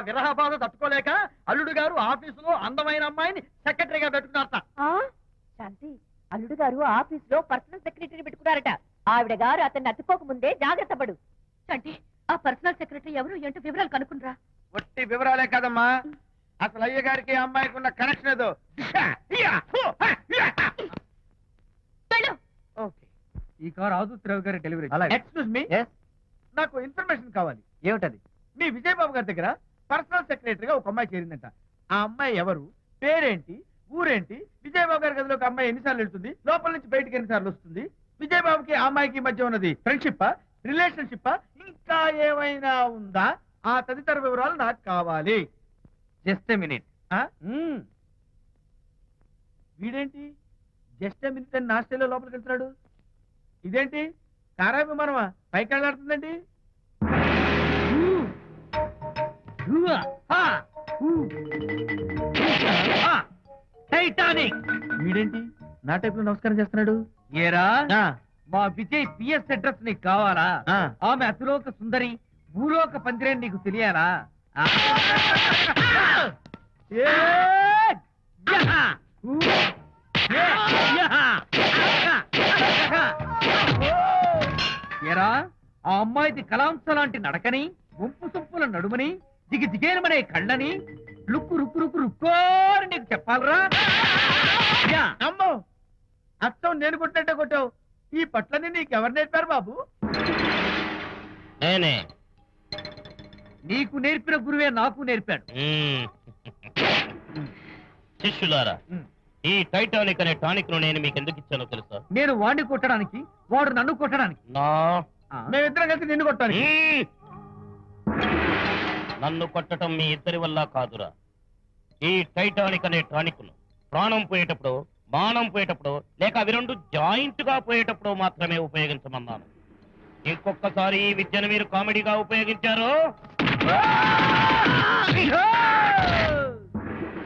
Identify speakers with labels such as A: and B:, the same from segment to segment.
A: విరహ బాధ తట్టుకోలేక అల్లుడు గారు ఆఫీసులో అందమైన అమ్మాయిని సెక్రటరీగా పెట్టుకున్నారట.
B: శాంతి, అల్లుడు గారు ఆఫీసులో పర్సనల్ సెక్రటరీ పెట్టుకున్నారట. ఆవిడ గారు అతన్ని అతుక్కోక ముందే జాగ్రత్త పడు.
C: శాంతి, ఆ పర్సనల్ సెక్రటరీ ఎవరు ఏంటో వివరాలు కనుక్కుండ్రా.
A: ఒట్టి వివరాలే కదమ్మా, అసలు అయ్య గారికి అమ్మాయికి ఉన్న కనెక్షన్ ఏదో.
D: ఈ కార్ ఆదుత్రావు గారి డెలివరీ.
A: ఎక్స్క్యూజ్ మీ, నాకు ఇన్ఫర్మేషన్ కావాలి.
D: ఏమిటది?
A: మీ విజయబాబు గారి దగ్గర పర్సనల్ సెక్రటరీగా ఒక అమ్మాయి చేరిందంట. ఆ అమ్మాయి ఎవరు, పేరేంటి, ఊరేంటి, విజయబాబు గారి గదిలోకి అమ్మాయి ఎన్నిసార్లు వెళ్తుంది, లోపల నుంచి బయటికి ఎన్నిసార్లు వస్తుంది, విజయబాబుకి ఆ అమ్మాయికి మధ్య ఉన్నది ఫ్రెండ్షిప్, రిలేషన్షిప్, ఇంకా ఏమైనా ఉందా, ఆ తదితర వివరాలు నాకు కావాలి.
D: Just a minute.
A: వీడేంటి జస్ట్ ఏ మినిట్ అని నాస్టేలో లోపలికి వెళ్తున్నాడు? ఇదేంటి కారా విమానమా పైకి వెళ్ళాడుతుందండి?
D: టైటానిక్.
A: వీడేంటి నా టైప్ లో నమస్కారం చేస్తున్నాడు?
D: ఏరా, మా విజయ్ పిఎస్ అడ్రస్ నీకు కావాలా? ఆమె అతిలోక సుందరి, భూలోక పందిరేని నీకు తెలియాలా? ఏరా, ఆ అమ్మాయిది కలాంస లాంటి నడకని, వంపు సొంపుల నడుమని, దిగి దిగేలమనే కళ్ళని, లుక్కు రుక్కు రుక్కు రుక్కోని నీకు చెప్పాలరా?
A: అమ్మో, అత్తం నేను కొట్టినట్టే కొట్టావు. ఈ పట్లని నీకెవరు నేర్పారు బాబు?
E: నేనే.
D: నీకు నేర్పిన గురువే నాకు నేర్పాడు.
E: శిష్యులారా, ఈ టైటానిక్ అనే టానిక్ ను నేను మీకు ఎందుకు ఇచ్చానో తెలుసా?
D: నేను వాడిని కొట్టడానికి, వాడు నన్ను కొట్టడానికి.
A: మేమిద్దరం కలిసి నిన్ను కొట్టాలి.
E: నన్ను కొట్టడం మీ ఇద్దరి వల్ల కాదురా. ఈ టైటానిక్ అనే టానిక్ ను ప్రాణం పోయేటప్పుడు, మానం పోయేటప్పుడు, లేక అవి రెండు జాయింట్ గా పోయేటప్పుడు మాత్రమే ఉపయోగించమన్నాను. ఇంకొకసారి ఈ విద్యను మీరు కామెడీగా ఉపయోగించారు,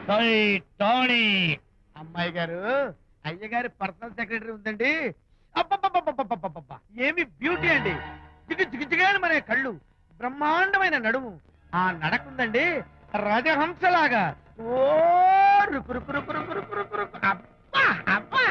E: టైటానిక్.
A: అమ్మాయి గారు, అయ్య గారి పర్సనల్ సెక్రటరీ ఉందండి. అబ్బబ్బబ్బబ్బబ్బబ్బబ్బబ్బ, ఏమి బ్యూటీ అండి! జిగు జిగు జిగాని మన కళ్ళు, బ్రహ్మాండమైన నడుము, ఆ నడకుందండి రాజహంసలాగా. ఓ రుకు రుకు రుకు రుకు రుకు రుకు రుకు. అబ్బా అబ్బా.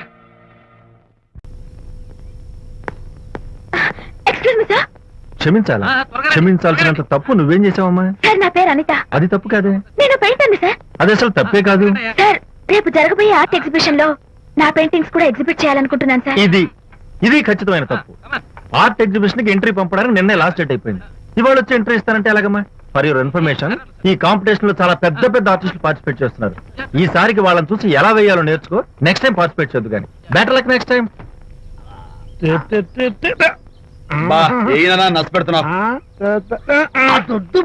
F: క్షమించాలా? క్షమించాల్సినంత తప్పు నువ్వేం చేసావమ్మా?
B: సార్, నా పేరు అనిత.
F: అది తప్పు కాదే.
B: నేను పెయింటర్ సార్.
F: అది అసలు తప్పే కాదు
B: సార్. రేపు జరగబోయే ఆర్ట్ ఎగ్జిబిషన్ లో నా పెయింటింగ్స్ కూడా ఎగ్జిబిట్ చేయాలనుకుంటున్నాను సార్.
F: ఇది ఖచ్చితమైన తప్పు. ఆర్ట్ ఎగ్జిబిషన్ కి ఎంట్రీ పంపడానికి నిన్నే లాస్ట్ డేట్ అయిపోయింది. ఇవాళ వచ్చి ఎంట్రీ ఇస్తానంటే ఎలాగమ్మా? ఫర్ యువర్ ఇన్ఫర్మేషన్, ఈ కాంపిటీషన్ లో చాలా పెద్ద పెద్ద ఆర్టిస్టులు పార్టిసిపేట్ చేస్తున్నారు. ఈసారికి వాళ్ళని చూసి ఎలా వేయాలో నేర్చుకో. నెక్స్ట్ టైం పార్టిసిపేట్ చేయొద్దు కానీ. Better luck next time.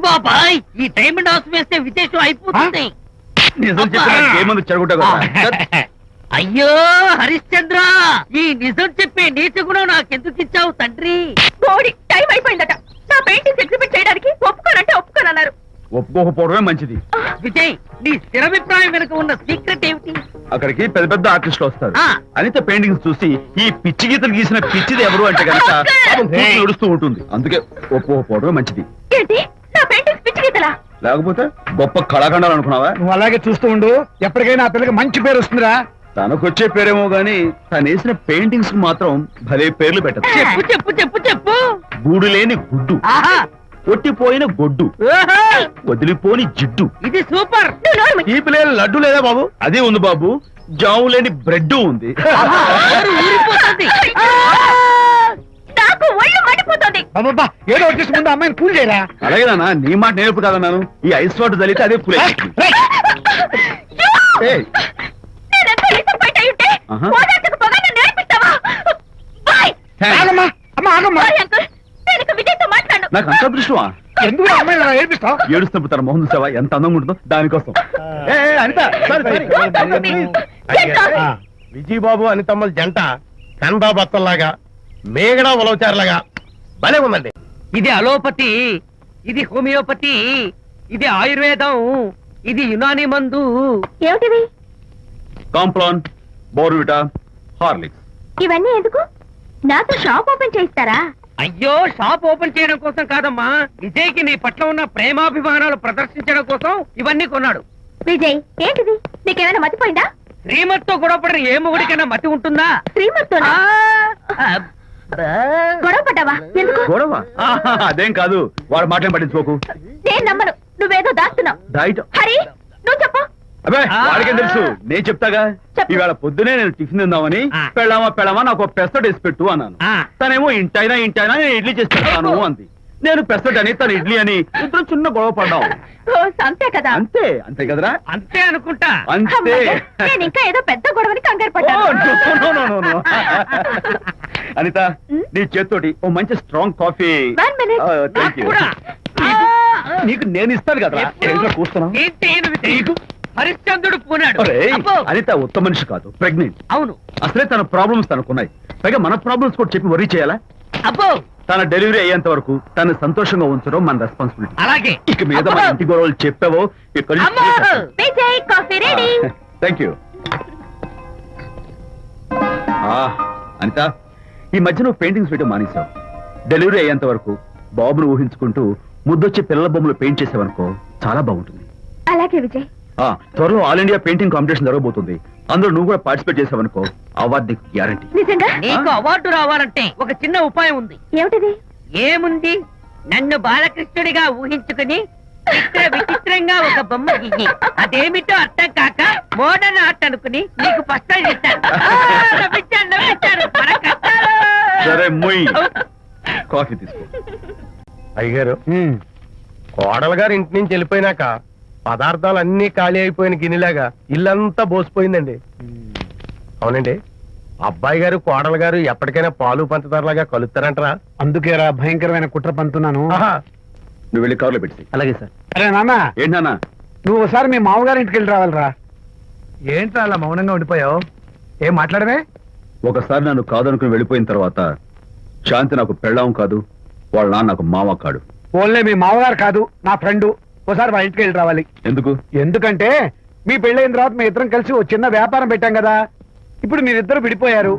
D: బాబాయ్, ఈ డైమండ్ హౌస్ వేస్తే విశేషం అయిపోతుంది.
F: నిజం చెప్పిన
D: అయ్యో హరిశ్చంద్ర, ఈ నిజం చెప్పే నీచ గుణం నాకెందుకు ఇచ్చావు తండ్రి?
B: టైం అయిపోయిందట. నా పెయింటింగ్స్ ఎగ్జిబిట్ చేయడానికి ఒప్పుకోనంటే ఒప్పుకోనన్నారు.
F: ఒప్పుకోకపోవడమే మంచిది.
D: విజయ్, నీ స్థిరాభిప్రాయం వెనుక ఉన్న సీక్రెట్ ఏమిటి?
F: అక్కడికి పెద్ద పెద్ద ఆర్టిస్టులు వస్తారు. అనిత పెయింటింగ్స్ చూసి ఈ పిచ్చి గీతలు గీసిన పిచ్చిది ఎవరు అంటే కనుక నడుస్తూ ఉంటుంది. అందుకే ఒప్పుకోకపోవడమే మంచిది.
B: ఏంటి, నా పెయింటింగ్స్ పిచ్చి గీతలా?
F: లేకపోతే గొప్ప కళాఖండాలు అనుకున్నావా?
G: నువ్వు అలాగే చూస్తూ ఉండు, ఎప్పటికైనా ఆ పిల్లకి మంచి పేరు వస్తుందిరా.
F: తనకొచ్చే పేరేమో గాని తను వేసిన పెయింటింగ్స్ మాత్రం భలే పేర్లు పెట్టదు.
D: చెప్పు చెప్పు చెప్పు చెప్పు.
F: గూడు లేని గుడ్డు, కొట్టిపోయిన గొడ్డు, వదిలిపోని జిడ్డు.
D: ఇది సూపర్.
F: ఈ పిల్లల లడ్డు లేదా బాబు? అదే ఉంది బాబు. జాము లేని బ్రెడ్ ఉంది.
B: నాకు ఒళ్ళు మండిపోతుంది.
G: అబ్బబ్బా, ఏదో వచ్చేసి ముందు అమ్మాయిని పూజ చేయరా.
F: అలాగేనా? నీ మాట నేర్పు కాదన్నాను. ఈ ఐస్ వాటర్ చదివితే అదే పూలే. నాకు అంత దృష్టమా?
G: ఎందుకు అమ్మాయి ఏడిపిస్తావు?
F: ఏడుస్తున్నప్పుడు తన మొహం చూసావా ఎంత అందంగా ఉంటుందో? దానికోసం. అనిత,
G: విజయబాబు అనితమ్మల జంట కన్బా బత్తల్లాగా, మేగడ ఉలవచారులాగా భలే ఉందండి.
D: ఇది అలోపతి, ఇది హోమియోపతి, ఇది ఆయుర్వేదం, ఇది యునాని మందు.
B: ఏమిటివి?
F: Complan, Bournvita, Horlicks.
B: ఇవన్నీ ఎందుకు? నాతో షాప్ ఓపెన్ చేయిస్తారా?
D: అయ్యో షాప్ ఓపెన్ చేయడం కోసం కాదమ్మా, విజయ్కి నీ పట్ల ఉన్న ప్రేమాభిమానాలు ప్రదర్శించడం కోసం ఇవన్నీ కొన్నాడు.
B: విజయ్ ఏంటిది, నీకేమైనా మతిపోయిందా?
D: శ్రీమతితో గొడవపడిన ఏ మొగుడికైనా మతి ఉంటుందా?
B: శ్రీమతితో గొడవ పడ్డావా? ఎందుకు
F: గొడవ అదేం కాదు, వాడు మాటలు పట్టించుకోకు.
B: నేను నమ్మను, నువ్వేదో దాస్తున్నావు.
F: డైట్
B: హరి నువ్వు చెప్పు.
F: అబ్బే వాడికేం తెలుసు, నేను చెప్తాగా.
B: చెప్పు.
F: ఈవేళ పొద్దునే నేను టిఫిన్ తిందామని పెళ్ళామా నాకు ఒక పెసరట్ వేసి పెట్టు అన్నాను. తనేమో ఇంటైనా నేను ఇడ్లీ చేసి పెడతాను అంది. నేను పెసరట్ అని తను ఇడ్లీ అని ఇద్దరు చిన్న గొడవ పడ్డాం.
B: అంతే కదా?
F: అంతే కదరా?
D: అంతే అనుకుంటా.
F: అంతే.
B: నేను ఇంకా ఏదో పెద్ద గొడవని కంగారు
F: ఓ,
B: పడ్డాను.
F: no. అనిత నీ చేత్తోటి ఓ మంచి strong coffee.
B: 1 minute.
F: Thank you. నీకు నేను ఇస్తాను కదా. కూస్తున్నావు
D: ఏంటి నువ్వు? హరిశ్చంద్రుడు పూనాడు. అబ్బో.
F: అనిత ఉత్తమ మనిషి కాదు, ప్రెగ్నెంట్.
D: అవును.
F: అసలే తన ప్రాబ్లమ్స్ తనకున్నాయి, పైగా మన ప్రాబ్లమ్స్ కూడా చెప్పి వరీ చేయాలా?
D: అబ్బో.
F: తన డెలివరీ అయ్యేంత వరకు తను సంతోషంగా ఉంచడం మన రెస్పాన్సిబిలిటీ.
D: అలాగే.
F: ఇక మీద మన ఇంటి గొడవలు చెప్పావో
D: అమ్మో.
B: Vijay coffee ready.
F: Thank you. Anitha ఈ మధ్య నువ్వు పెయింటింగ్స్ వేయడం మానేశావు. డెలివరీ అయ్యేంత వరకు బాబును ఊహించుకుంటూ ముద్దొచ్చి పిల్లల బొమ్మలు పెయింట్ చేసావనుకో చాలా బాగుంటుంది.
B: అలాగే విజయ్.
F: త్వరలో ఆల్ ఇండియా పెయింటింగ్ కాంపిటీషన్ జరగబోతుంది. అందులో నువ్వు కూడా పార్టిసిపేట్ చేసావనుకో అవార్డు నీకు గ్యారంటీ.
B: నిజంగా?
D: నీకు అవార్డు రావాలంటే ఒక చిన్న ఉపాయం ఉంది.
B: ఏమిటిది?
D: ఏముంది, నన్ను బాలకృష్ణుడిగా ఊహించుకుని విచిత్రంగా ఒక బొమ్మ గీయి. అదేమిటో అర్థం కాక మోడర్న్ ఆర్ట్ అనుకుని నీకు ఫస్ట్ ప్రైజ్ ఇస్తాను.
F: సరే మొయ్ కాఫీ తీసుకో.
G: అయ్యగారు, కోడలు గారు ఇంటి నుంచి వెళ్ళిపోయినాక పదార్థాలు అన్ని ఖాళీ అయిపోయిన గిన్నెలాగా ఇల్లంతా బోసిపోయిందండి. అవునండి, అబ్బాయి గారు కోడలు గారు ఎప్పటికైనా పాలు పంచదారలాగా కలుస్తారంటరా?
A: అందుకేరా భయంకరమైన కుట్ర పంతున్నాను.
F: నువ్వు వెళ్ళి కారులో పెట్టి. అలాగే సార్.
A: అరే నాన్న,
F: ఏంటన్నా?
A: నువ్వు ఒకసారి మీ మామగారి ఇంటికి వెళ్ళి రావాలిరా. ఏంట్రా అలా మౌనంగా ఉండిపోయావు? ఏం మాట్లాడమే?
F: ఒకసారి నన్ను కాదనుకుని వెళ్ళిపోయిన తర్వాత శాంతి నాకు పెళ్ళాం కాదు, వాళ్ళ నాన్న నాకు మామ కాడు.
A: ఓన్లే మీ మామగారు కాదు, నా ఫ్రెండ్. ఒకసారి మా ఇంటికి వెళ్ళి రావాలి.
F: ఎందుకు?
A: ఎందుకంటే మీ పెళ్ళైన తర్వాత మీ ఇద్దరం కలిసి ఓ చిన్న వ్యాపారం పెట్టాం కదా. ఇప్పుడు మీరిద్దరు విడిపోయారు,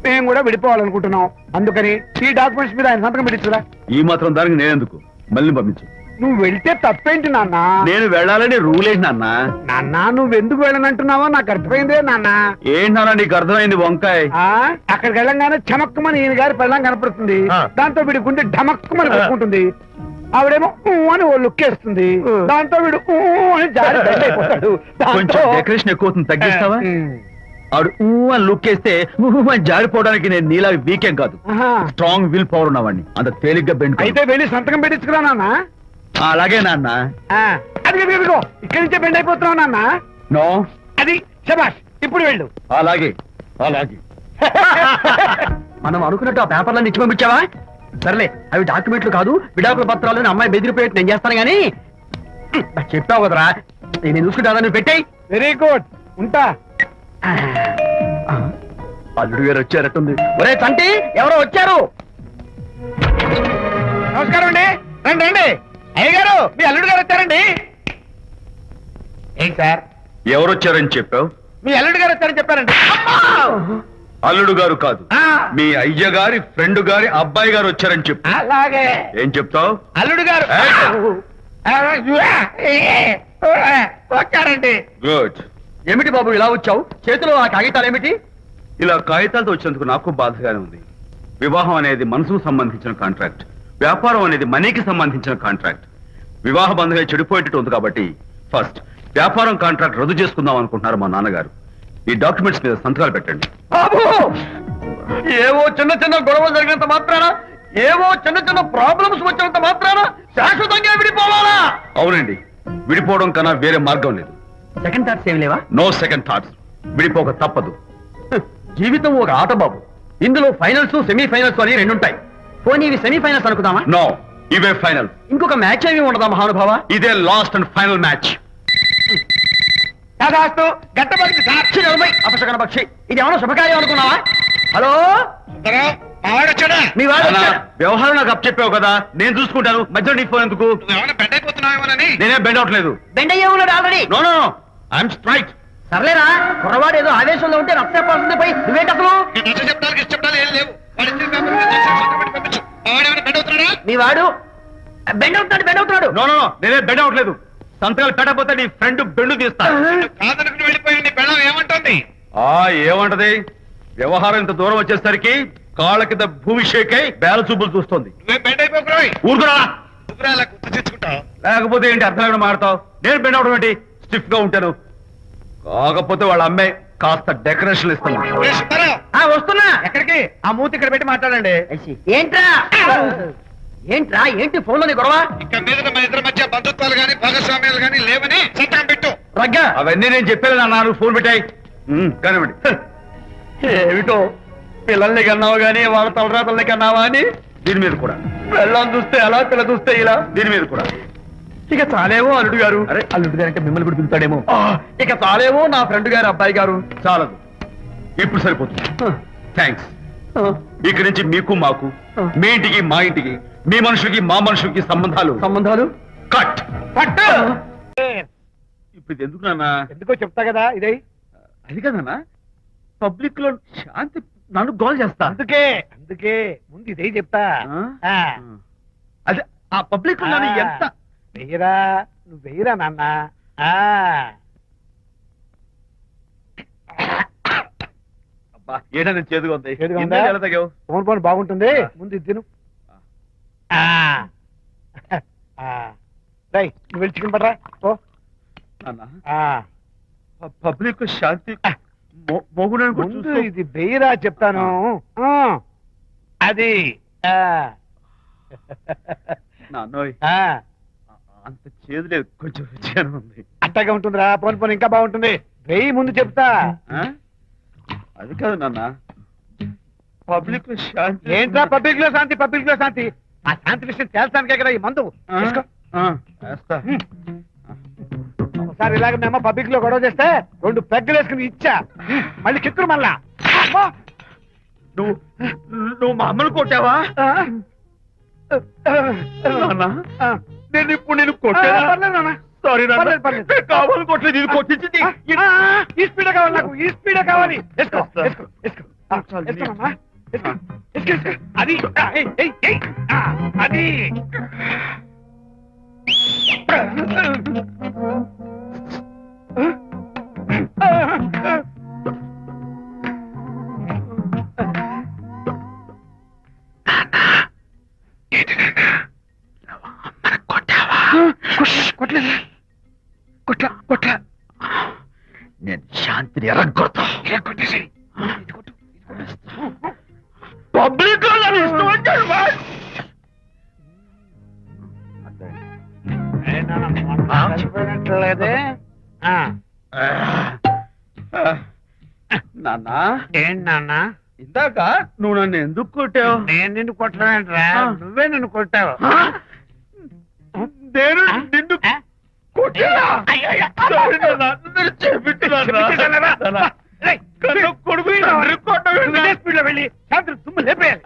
A: మేము కూడా విడిపోవాలనుకుంటున్నాం. అందుకని ఈ డాక్యుమెంట్స్ మీద ఆయన సంతకం పెట్టించురా.
F: ఈ మాత్రం దానికి నేనెందుకు? మళ్ళీ పంపించు.
A: నువ్వు వెళ్తే తప్పేంటి నాన్న?
F: నేను వెళ్ళాలని రూల్ ఏంటి నాన్న?
A: నాన్న నువ్వు ఎందుకు వెళ్ళనంటున్నావో నాకు అర్థమైందే నాన్న.
F: ఏంటి నాన్న నీకు అర్థమైంది వంకాయ?
A: అక్కడికి వెళ్ళంగానే చమక్కుమని ఈయన గారి పెళ్ళం కనపడుతుంది. దాంతో వీడి గుండె ఢమక్కుమని కొట్టుకుంటుంది. ఆవిడేమో అని ఓ లుక్ వేస్తుంది. దాంతో వీడు అని జారి బెడ్ అయిపోతాడు.
F: కొంచెం డెకరేషన్ ఎక్కువ అవుతుంది, తగ్గిస్తావా? ఆవిడ అని లుక్ వేస్తే అని జారిపోవడానికి నేను నీలా వీకేం కాదు, స్ట్రాంగ్ విల్ పవర్ ఉన్నవాడిని. అంత తేలిగ్గా బెండ్.
A: అయితే వెళ్ళి సంతకం పెట్టించుకురా నాన్న.
F: అలాగే నాన్న.
A: అది ఇదిగో ఇక్కడి నుంచే బెండ్ అయిపోతున్నావు నాన్న.
F: నో,
A: అది శబాష్, ఇప్పుడు వెళ్ళు.
F: అలాగే. మనం అనుకున్నట్టు ఆ పేపర్లను ఇచ్చి పంపించావా? సర్లే, అవి డాక్యుమెంట్లు కాదు, విడాకుల పత్రాలను అమ్మాయి బెదిరిపోయేట్టు నేను చేస్తాను గానీ చెప్పావు కదరా, నేను చూసుకుంటా. నువ్వు పెట్టాయి.
A: వెరీ గుడ్, ఉంటా.
F: అల్లుడు గారు వచ్చారట్టుంది. ఒరే తంటి, ఎవరో వచ్చారు.
A: నమస్కారం అండి. రండి రండి. అయ్యగారు, మీ అల్లుడు గారు వచ్చారండి. ఏంటి సార్?
F: ఎవరు వచ్చారని చెప్పావు?
A: మీ అల్లుడు గారు వచ్చారని చెప్పారండి.
F: అల్లుడు గారు కాదు, మీ అయ్య గారి ఫ్రెండ్ గారి అబ్బాయి గారు వచ్చారని చెప్పు.
A: అలాగే.
F: ఏం చెప్తావు?
A: అల్లుడు గారు వచ్చారండి.
F: గుడ్. ఏమిటి బాబు ఇలా వచ్చావు? చేతిలో ఆ కాగితాలు ఏమిటి? ఇలా కాగితాలతో వచ్చినందుకు నాకు బాధగానే ఉంది. వివాహం అనేది మనసుకు సంబంధించిన కాంట్రాక్ట్, వ్యాపారం అనేది మనీకి సంబంధించిన కాంట్రాక్ట్. వివాహ బంధంగా చెడిపోయేటట్టు ఉంది కాబట్టి ఫస్ట్ వ్యాపారం కాంట్రాక్ట్ రద్దు చేసుకుందాం అనుకుంటున్నారు మా నాన్నగారు. ఈ డాక్యుమెంట్స్ మీద సంతకాలు పెట్టండి. బాబు, ఏవో చిన్న చిన్న గొడవలు జరిగినంత మాత్రాన, ఏవో చిన్న చిన్న ప్రాబ్లమ్స్ వచ్చినంత మాత్రాన శాశ్వతంగా విడిపోవాలా? అవునండి, విడిపోవడం కన్నా వేరే మార్గం లేదు.
D: సెకండ్ థాట్స్ ఏమి లేవా?
F: No second thoughts. విడిపోక తప్పదు.
D: జీవితం ఒక ఆట బాబు, ఇందులో ఫైనల్స్ సెమీఫైనల్స్ అని రెండుంటాయి. పోనీ ఇవి సెమీఫైనల్స్ అనుకుందామా?
F: నో, ఇవే ఫైనల్.
D: ఇంకొక మ్యాచ్ ఏమి ఉండదా మహానుభావ?
F: ఇదే లాస్ట్ అండ్ ఫైనల్ మ్యాచ్.
A: గట్టబడి
D: సాక్షి నిలబై అపశకన పక్షి, ఇది ఏమన్నా శుభకార్యం అనుకున్నావా? హలో, మీ వాడు వచ్చాడా?
F: వ్యవహారం నాకు అప్ చెప్పావు కదా, నేను చూసుకుంటాను. మధ్యలో నీ ఫోన్ ఎందుకు?
A: బెడ్ అయిపోతున్నావేమోనని.
F: నేనే బెండ్ అవట్లేదు.
D: బెండ్ అయ్యే ఉన్నాడు already.
F: No no, I'm straight.
D: సర్లేరా, కుర్రవాడు ఏదో ఆవేశంలో ఉంటే రక్త పోతుంది. పోయి నువ్వేంటి అసలు?
A: చెప్తాను ఏం లేవు.
F: నీ వాడు బెండ్ అవుతున్నాడు నో నో నేనే బెండ్ అవట్లేదు. సంతకాలు పెట్టకపోతే నీ ఫ్రెండ్ బెండు తీస్తా.
A: వెళ్ళిపోయి నీ పెళ్ళం ఏమంటుంది?
F: ఏమంటది? వ్యవహారం ఇంత దూరం వచ్చేసరికి కాళ్ళ కింద భూమిషేకై బేల చూపులు చూస్తుంది.
A: బెండ్ అయిపోయి
F: ఊరుకురా,
A: గుర్తు తెచ్చుకుంటావు.
F: లేకపోతే ఏంటి అర్థం లేకుండా మాడతావు? నేను బెండ్ అవడం ఏంటి? స్టిఫ్ గా ఉంటాను. కాకపోతే వాళ్ళ అమ్మాయి కాస్త డెకరేషన్ ఇస్తాను.
A: వస్తున్నా. ఎక్కడికి? ఆ మూతి ఇక్కడ పెట్టి మాట్లాడండి.
D: ఏంట్రా ఏంటి ఫోన్ లోని గొడవ?
A: ఇక మీద మన ఇద్దరి మధ్య బంధుత్వాలు గాని భాగస్వామ్యాలు గాని లేవని సంతకం పెట్టు.
F: రగ్గా అవన్నీ నేను చెప్పాను అన్నారు. ఫోన్ పెట్టాయి కానివ్వండి. ఏమిటో పిల్లల్ని కన్నావు గానీ వాళ్ళ తలరాతల్ని కన్నావా అని దీని మీద కూడా. పిల్లల్ని చూస్తే అలా, పిల్ల చూస్తే ఇలా, దీని మీద కూడా. ఇక చాలేమో అల్లుడు గారు. అరే అల్లుడు గారు అంటే మిమ్మల్ని కూడా పిలుతాడేమో. ఇక చాలేమో నా ఫ్రెండ్ గారు అబ్బాయి గారు. చాలదు, ఇప్పుడు సరిపోతుంది. థ్యాంక్స్. ఇక్కడి నుంచి మీకు మాకు, మీ ఇంటికి మా ఇంటికి, మీ మనుషులకి మా మనుషులకి సంబంధాలు కట్. ఇప్పుడు ఎందుకు నాన్న?
A: ఎందుకో చెప్తా కదా ఇదే.
F: అది కదన్నా, పబ్లిక్ లో శాంతి నన్ను గోల్ చేస్తా.
A: అందుకే ముందు ఇదే చెప్తా.
F: అదే ఆ పబ్లిక్ లో నన్ను ఎంత
A: వెయ్యరా, నువ్వు వెయ్యరా నాన్న.
F: ఏదైనా చేదుగా ఉంది.
A: చేదుగా ఉందా?
F: ఇందాక ఎలా తాగావు?
A: ఫోన్ బాగుంటుంది. ముందు ఇది తిను. రై నువ్వు వెళ్ళి చికెన్ పడరా. ఓ
F: నాన్న, పబ్లిక్ శాంతి మొగుడు
A: ముందు ఇది వెయ్యరా చెప్తాను. అది
F: నాన్నోయ్ అంత చేదు లేదు, కొంచెం రుచిగానే ఉంది.
A: అట్టగా ఉంటుందిరా. పోను ఇంకా బాగుంటుంది. వెయ్యి ముందు చెప్తా.
F: అది కాదు నాన్న, పబ్లిక్ లో శాంతి.
A: ఏంట్రా పబ్లిక్ లో శాంతి? పబ్లిక్ లో శాంతి ఆ శాంతి విషయం తేల్చడానికే కదా ఈ మందు.
F: వేస్తా.
A: ఒకసారి ఇలాగ మేము పబ్లిక్ లో గొడవ చేస్తే 2 పెగ్గలు వేసుకుని ఇచ్చా. మళ్ళీ కిక్కురు మళ్ళా.
F: నువ్వు మా అమ్మను కొట్టావా? నేను ఇప్పుడు నేను కొట్టాను. సారీ కావాలి కొట్టలేదు, ఇది కొట్టించింది.
A: ఈ స్పీడ్ కావాలి నాకు, ఈ స్పీడ్ కావాలి. అది అది కొట్లా
F: నేను శాంతిని ఎరగొడతా. పబ్లిక్
A: లేదే.
F: నాన్న
A: ఏంటి నాన్న?
F: ఇందాక నువ్వు నన్ను ఎందుకు కొట్టావు?
A: నేను నిన్ను కొట్టలేదురా, నువ్వే నన్ను కొట్టావు.
F: నేను నిన్ను కొట్టానా? సారీ నాన్న, నేను చెప్పించున్నాను.
A: కొడుకు స్పీడ్ లో వెళ్ళి శాంతి తుమ్ము లేపేయాలి.